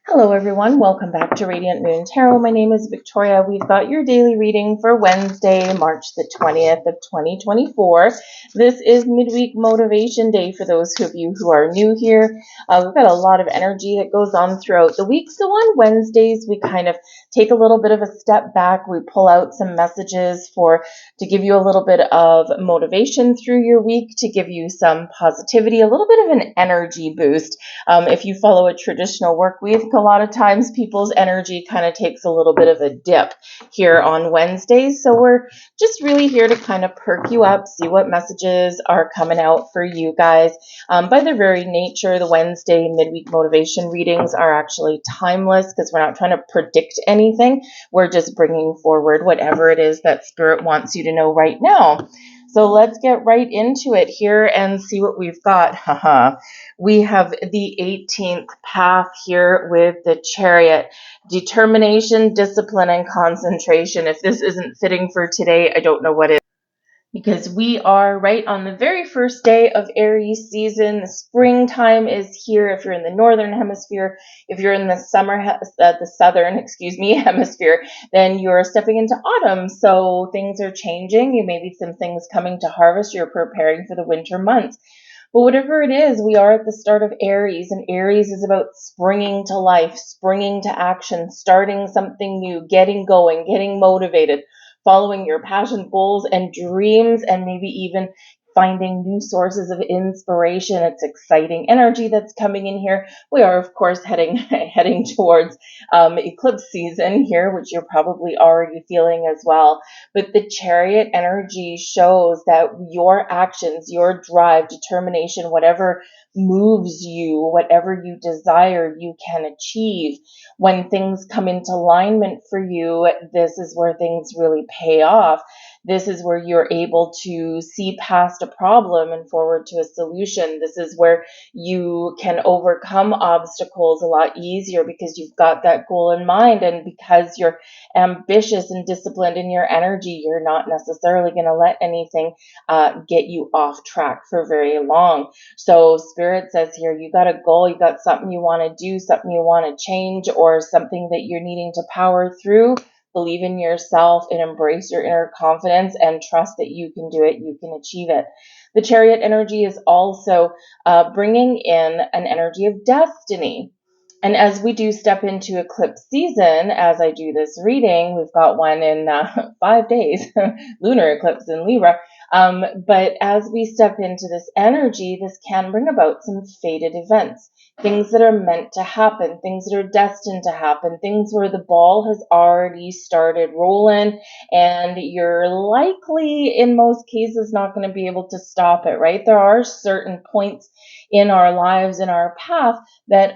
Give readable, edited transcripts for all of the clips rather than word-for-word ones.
Hello everyone, welcome back to Radiant Moon Tarot. My name is Victoria. We've got your daily reading for Wednesday, March the 20th of 2024. This is Midweek Motivation Day for those of you who are new here. We've got a lot of energy that goes on throughout the week. So on Wednesdays, we kind of take a little bit of a step back. We pull out some messages to give you a little bit of motivation through your week, to give you some positivity, a little bit of an energy boost. If you follow a traditional work week, a lot of times people's energy kind of takes a little bit of a dip here on Wednesdays. So we're just really here to kind of perk you up, see what messages are coming out for you guys. By their very nature, the Wednesday midweek motivation readings are actually timeless because we're not trying to predict anything. We're just bringing forward whatever it is that Spirit wants you to know right now. So let's get right into it here and see what we've got. We have the 18th path here with the Chariot. Determination, discipline, and concentration. If this isn't fitting for today, I don't know what is. Because we are right on the very first day of Aries season. The springtime is here if you're in the northern hemisphere. If you're in the southern hemisphere, then you're stepping into autumn. So things are changing. You maybe some things coming to harvest. You're preparing for the winter months. But whatever it is, we are at the start of Aries, and Aries is about springing to life, springing to action, starting something new, getting going, getting motivated, following your passion, goals, and dreams, and maybe even finding new sources of inspiration. It's exciting energy that's coming in here. We are, of course, heading towards eclipse season here, which you're probably already feeling as well. But the Chariot energy shows that your actions, your drive, determination, whatever moves you, whatever you desire, you can achieve. When things come into alignment for you, this is where things really pay off. This is where you're able to see past a problem and forward to a solution. This is where you can overcome obstacles a lot easier because you've got that goal in mind, and because you're ambitious and disciplined in your energy, you're not necessarily going to let anything get you off track for very long. So Spirit says here, you got a goal, you got something you want to do, something you want to change, or something that you're needing to power through. Believe in yourself and embrace your inner confidence and trust that you can do it, you can achieve it. The Chariot energy is also bringing in an energy of destiny. And as we do step into eclipse season, as I do this reading, we've got one in 5 days, lunar eclipse in Libra. But as we step into this energy, this can bring about some fated events, things that are meant to happen, things that are destined to happen, things where the ball has already started rolling and you're likely, in most cases, not going to be able to stop it, right? There are certain points in our lives, in our path, that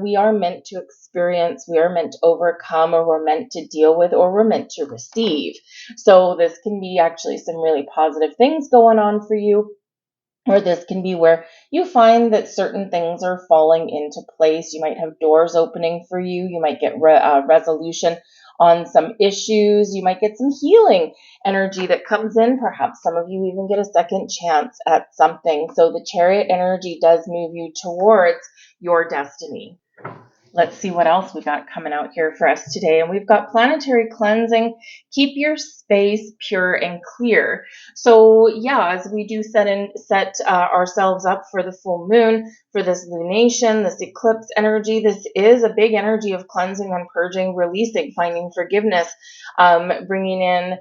we are meant to experience, we are meant to overcome, or we're meant to deal with, or we're meant to receive. So this can be actually some really positive things going on for you. Or this can be where you find that certain things are falling into place. You might have doors opening for you. You might get resolution on some issues. You might get some healing energy that comes in. Perhaps some of you even get a second chance at something. So the Chariot energy does move you towards your destiny. Let's see what else we got coming out here for us today. And we've got planetary cleansing. Keep your space pure and clear. So yeah, as we do set ourselves up for the full moon, for this lunation, this eclipse energy, this is a big energy of cleansing and purging, releasing, finding forgiveness, bringing in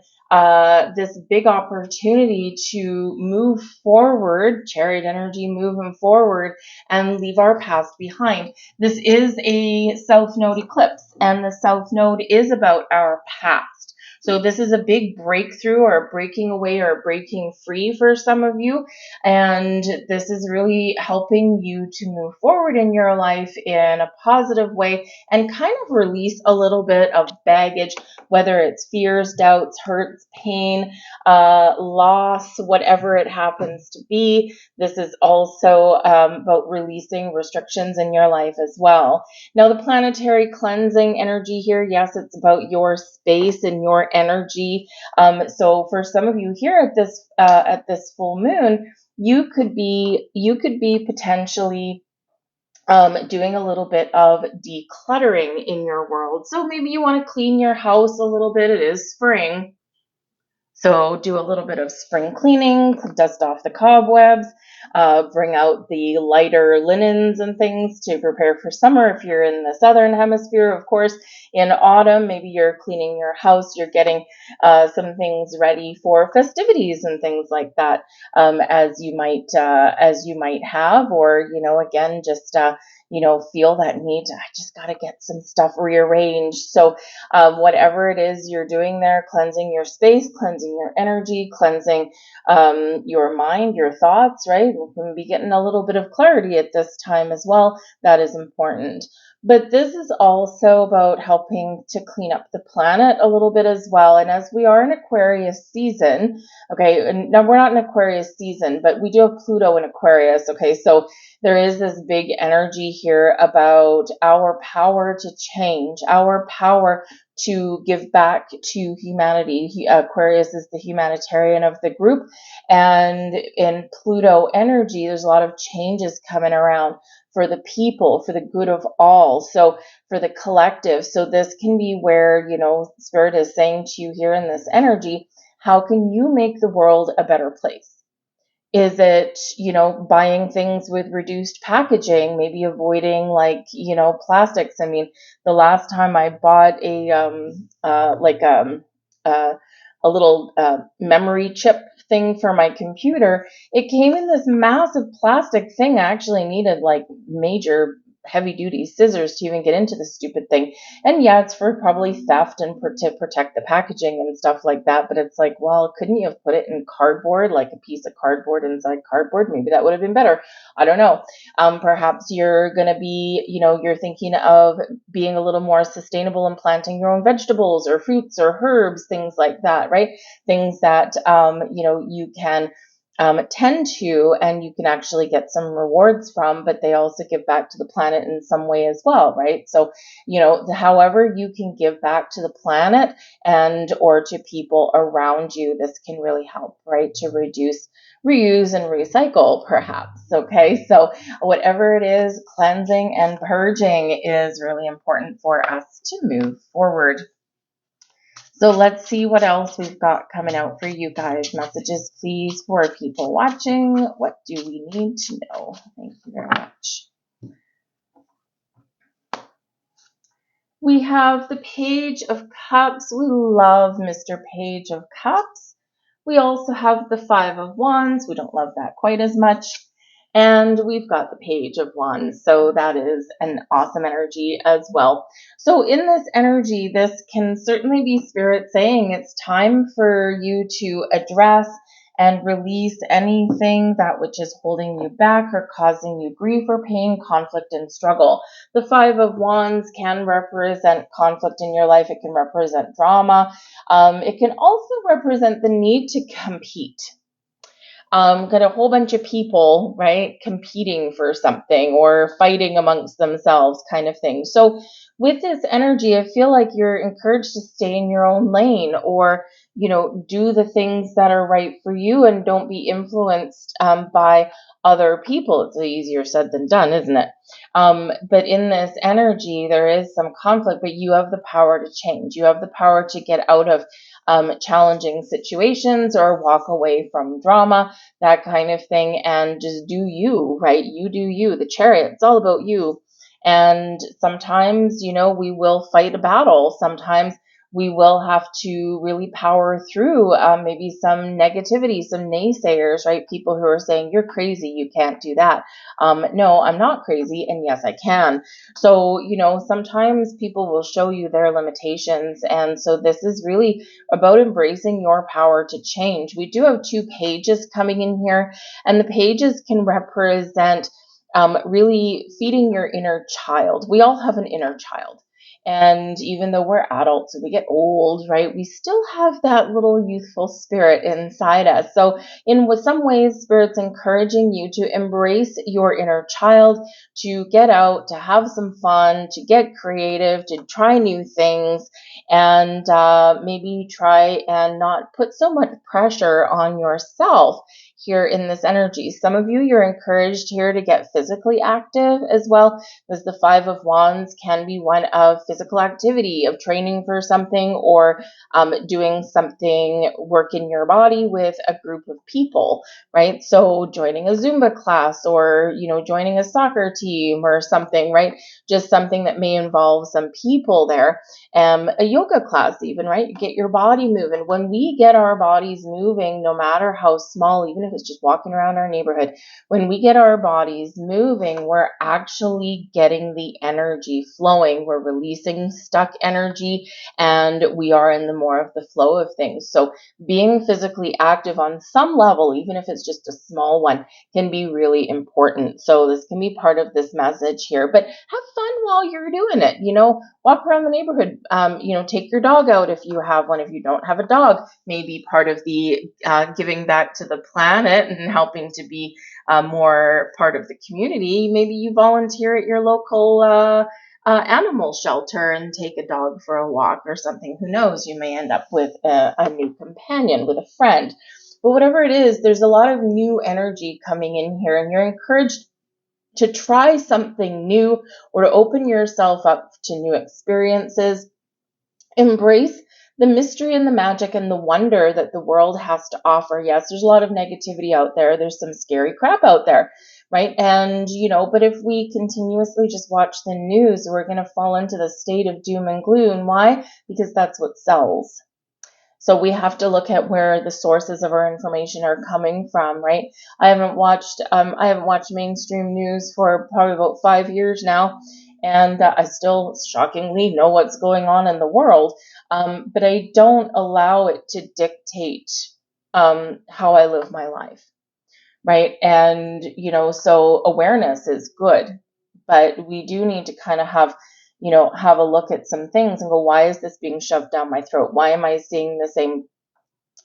this big opportunity to move forward, Chariot energy, moving forward and leave our past behind. This is a South Node eclipse, and the South Node is about our past. So this is a big breakthrough, or breaking away, or breaking free for some of you. And this is really helping you to move forward in your life in a positive way and kind of release a little bit of baggage, whether it's fears, doubts, hurts, pain, loss, whatever it happens to be. This is also about releasing restrictions in your life as well. Now, the planetary cleansing energy here, yes, it's about your space and your energy. So for some of you here at this full moon, you could be potentially doing a little bit of decluttering in your world. So maybe you want to clean your house a little bit. It is spring. So do a little bit of spring cleaning, dust off the cobwebs, bring out the lighter linens and things to prepare for summer. If you're in the southern hemisphere, of course, in autumn, maybe you're cleaning your house, you're getting some things ready for festivities and things like that, as you might have, or again, just feel that need. I just got to get some stuff rearranged. So whatever it is you're doing there, cleansing your space, cleansing your energy, cleansing your mind, your thoughts, right? We can be getting a little bit of clarity at this time as well. That is important. But this is also about helping to clean up the planet a little bit as well. And as we are in Aquarius season, okay, and now we're not in Aquarius season, but we do have Pluto in Aquarius, okay? So there is this big energy here about our power to change, our power to give back to humanity. Aquarius is the humanitarian of the group. And in Pluto energy, there's a lot of changes coming around for the people, for the good of all. So for the collective. So this can be where, Spirit is saying to you here in this energy, how can you make the world a better place? Is it, buying things with reduced packaging, maybe avoiding plastics? I mean, the last time I bought a little memory chip thing for my computer, it came in this massive plastic thing. I actually needed like major heavy duty scissors to even get into the stupid thing. And yeah, it's for probably theft and to protect the packaging and stuff like that. But it's like, well, couldn't you have put it in cardboard, like a piece of cardboard inside cardboard? Maybe that would have been better. I don't know. Perhaps you're going to be, you're thinking of being a little more sustainable and planting your own vegetables or fruits or herbs, things like that, right? Things that, you can tend to, and you can actually get some rewards from, but they also give back to the planet in some way as well, right? So, however you can give back to the planet and or to people around you, this can really help, right? To reduce, reuse, and recycle, perhaps. Okay, so whatever it is, cleansing and purging is really important for us to move forward. So let's see what else we've got coming out for you guys. Messages, please, for people watching. What do we need to know? Thank you very much. We have the Page of Cups. We love Mr. Page of Cups. We also have the Five of Wands. We don't love that quite as much. And we've got the Page of Wands. So that is an awesome energy as well. So in this energy, this can certainly be Spirit saying it's time for you to address and release anything that which is holding you back or causing you grief or pain, conflict, and struggle. The Five of Wands can represent conflict in your life. It can represent drama. It can also represent the need to compete. Got a whole bunch of people, right, competing for something or fighting amongst themselves kind of thing. So with this energy, I feel like you're encouraged to stay in your own lane or, do the things that are right for you and don't be influenced by other people. It's easier said than done, isn't it? But in this energy, there is some conflict, but you have the power to change. You have the power to get out of challenging situations or walk away from drama, that kind of thing, and just do you, right? You do you. The Chariot, it's all about you. And sometimes, we will fight a battle. Sometimes we will have to really power through maybe some negativity, some naysayers, right? People who are saying, you're crazy, you can't do that. No, I'm not crazy, and yes, I can. So, sometimes people will show you their limitations, and so this is really about embracing your power to change. We do have two pages coming in here, and the pages can represent really feeding your inner child. We all have an inner child. And even though we're adults and we get old, right, we still have that little youthful spirit inside us. So in some ways, Spirit's encouraging you to embrace your inner child, to get out, to have some fun, to get creative, to try new things, and maybe try and not put so much pressure on yourself here in this energy. Some of you, you're encouraged here to get physically active as well, because the Five of Wands can be one of physical activity, of training for something, or doing something, work in your body with a group of people, right? So joining a Zumba class, or, joining a soccer team or something, right? Just something that may involve some people there. A yoga class even, right? Get your body moving. When we get our bodies moving, no matter how small, even if it's just walking around our neighborhood, when we get our bodies moving, we're actually getting the energy flowing. We're releasing stuck energy, and we are in the more of the flow of things. So being physically active on some level, even if it's just a small one, can be really important. So this can be part of this message here, but have fun while you're doing it. Walk around the neighborhood. Take your dog out if you have one. If you don't have a dog, maybe part of the giving back to the planet and helping to be more part of the community. Maybe you volunteer at your local animal shelter and take a dog for a walk or something. Who knows? You may end up with a new companion, with a friend. But whatever it is, there's a lot of new energy coming in here, and you're encouraged to try something new, or to open yourself up to new experiences. Embrace the mystery and the magic and the wonder that the world has to offer. Yes, there's a lot of negativity out there. There's some scary crap out there, right? And, but if we continuously just watch the news, we're going to fall into the state of doom and gloom. Why? Because that's what sells. So we have to look at where the sources of our information are coming from, right? I haven't watched mainstream news for probably about 5 years now, and I still shockingly know what's going on in the world, but I don't allow it to dictate how I live my life, right? And so awareness is good, but we do need to kind of have a look at some things and go, why is this being shoved down my throat? Why am I seeing the same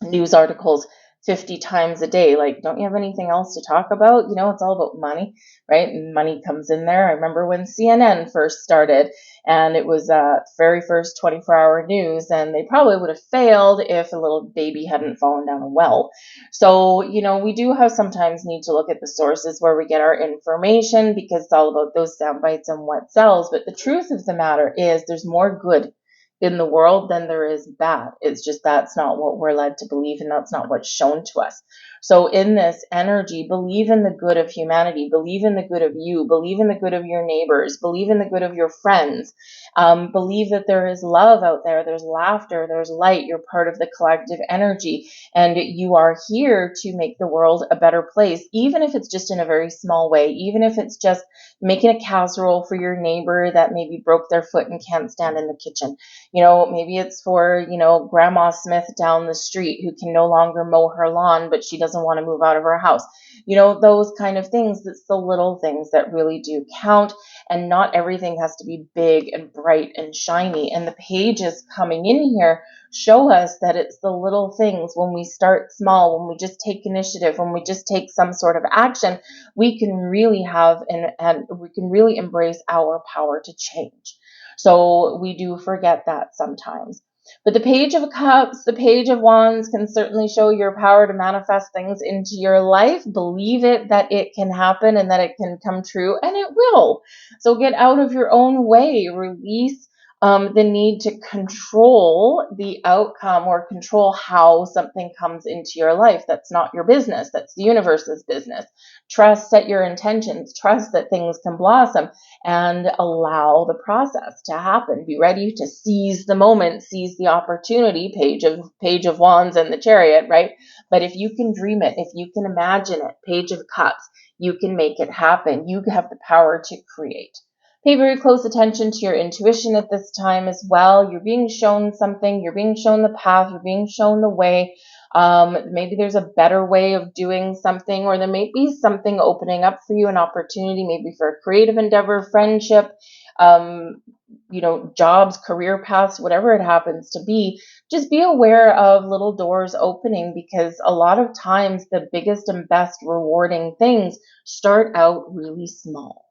news articles 50 times a day? Like, don't you have anything else to talk about? It's all about money, right? And money comes in there. I remember when CNN first started, and it was very first 24-hour news, and they probably would have failed if a little baby hadn't fallen down a well. So, we do have sometimes need to look at the sources where we get our information, because it's all about those sound bites and what sells. But the truth of the matter is, there's more good in the world than there is bad. It's just that's not what we're led to believe, and that's not what's shown to us. So in this energy, believe in the good of humanity, believe in the good of you, believe in the good of your neighbors, believe in the good of your friends, believe that there is love out there, there's laughter, there's light, you're part of the collective energy, and you are here to make the world a better place, even if it's just in a very small way, even if it's just making a casserole for your neighbor that maybe broke their foot and can't stand in the kitchen. Maybe it's for, Grandma Smith down the street who can no longer mow her lawn, but she doesn't want to move out of her house. Those kind of things. That's the little things that really do count. And not everything has to be big and bright and shiny. And the pages coming in here show us that it's the little things. When we start small, when we just take initiative, when we just take some sort of action, we can really have and we can really embrace our power to change. So we do forget that sometimes. But the Page of Cups, the Page of Wands can certainly show your power to manifest things into your life. Believe it, that it can happen and that it can come true, and it will. So get out of your own way. Release the need to control the outcome or control how something comes into your life. That's not your business. That's the universe's business. Trust that your intentions, trust that things can blossom, and allow the process to happen. Be ready to seize the moment, seize the opportunity. Page of Wands and the Chariot, right? But if you can dream it, if you can imagine it, Page of Cups, you can make it happen. You have the power to create. Pay very close attention to your intuition at this time as well. You're being shown something. You're being shown the path. You're being shown the way. Maybe there's a better way of doing something, or there may be something opening up for you, an opportunity, maybe for a creative endeavor, friendship, jobs, career paths, whatever it happens to be. Just be aware of little doors opening, because a lot of times the biggest and best rewarding things start out really small.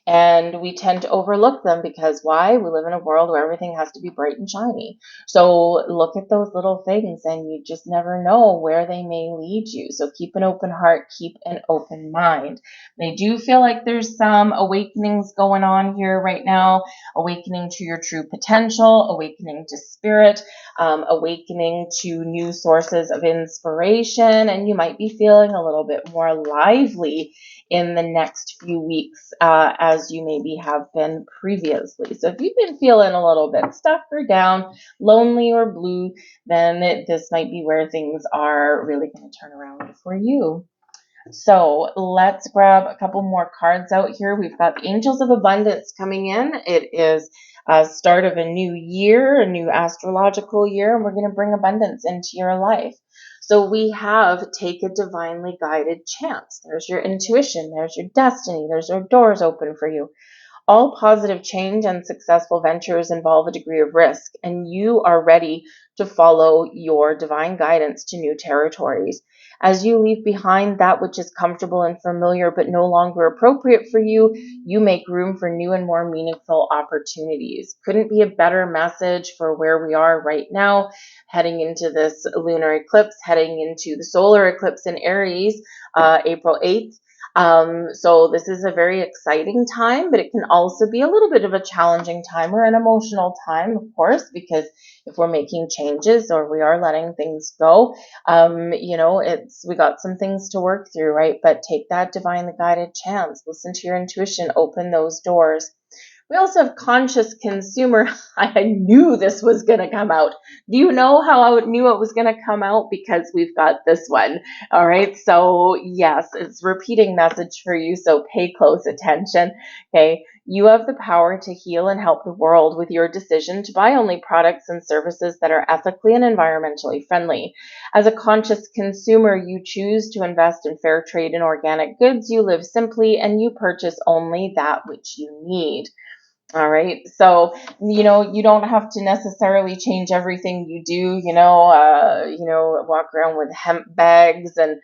And we tend to overlook them because why? We live in a world where everything has to be bright and shiny. So look at those little things and you just never know where they may lead you. So keep an open heart, keep an open mind. I do feel like there's some awakenings going on here right now, awakening to your true potential, awakening to spirit, awakening to new sources of inspiration, and you might be feeling a little bit more lively in the next few weeks as you maybe have been previously. So if you've been feeling a little bit stuck or down, lonely or blue, then this might be where things are really going to turn around for you. So let's grab a couple more cards out here. We've got the Angels of Abundance coming in. It is a start of a new year, a new astrological year, and we're going to bring abundance into your life. So we have take a divinely guided chance. There's your intuition. There's your destiny. There's your doors open for you. All positive change and successful ventures involve a degree of risk, and you are ready to follow your divine guidance to new territories. As you leave behind that which is comfortable and familiar but no longer appropriate for you, you make room for new and more meaningful opportunities. Couldn't be a better message for where we are right now, heading into this lunar eclipse, heading into the solar eclipse in Aries, April 8th. So this is a very exciting time, but it can also be a little bit of a challenging time or an emotional time, of course, because if we're making changes or we are letting things go, we got some things to work through, right? But take that divinely guided chance, listen to your intuition, open those doors. We also have conscious consumer. I knew this was going to come out. Do you know how I knew it was going to come out? Because we've got this one. All right. So yes, it's a repeating message for you. So pay close attention. Okay. You have the power to heal and help the world with your decision to buy only products and services that are ethically and environmentally friendly. As a conscious consumer, you choose to invest in fair trade and organic goods. You live simply and you purchase only that which you need. All right. So, you don't have to necessarily change everything you do, walk around with hemp bags and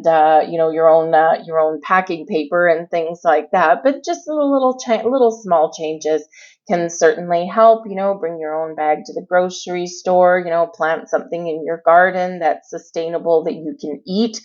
your own packing paper and things like that. But just little small changes can certainly help, bring your own bag to the grocery store, plant something in your garden that's sustainable that you can eat,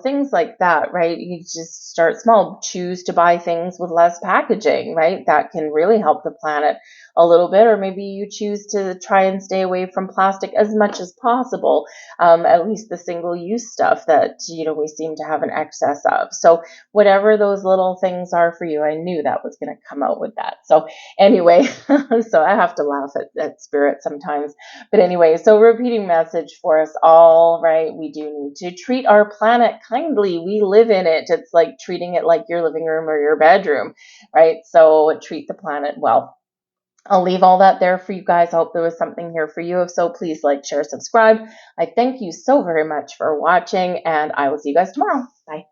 things like that, right? You just start small, choose to buy things with less packaging, right? That can really help the planet a little bit, or maybe you choose to try and stay away from plastic as much as possible, at least the single-use stuff that, we seem to have an excess of. So whatever those little things are for you, I knew that was going to come out with that. So anyway, so I have to laugh at spirit sometimes. But anyway, so repeating message for us all, right? We do need to treat our planet kindly. We live in it. It's like treating it like your living room or your bedroom, right? So treat the planet well. I'll leave all that there for you guys. I hope there was something here for you. If so, please like, share, subscribe. I thank you so very much for watching, and I will see you guys tomorrow. Bye.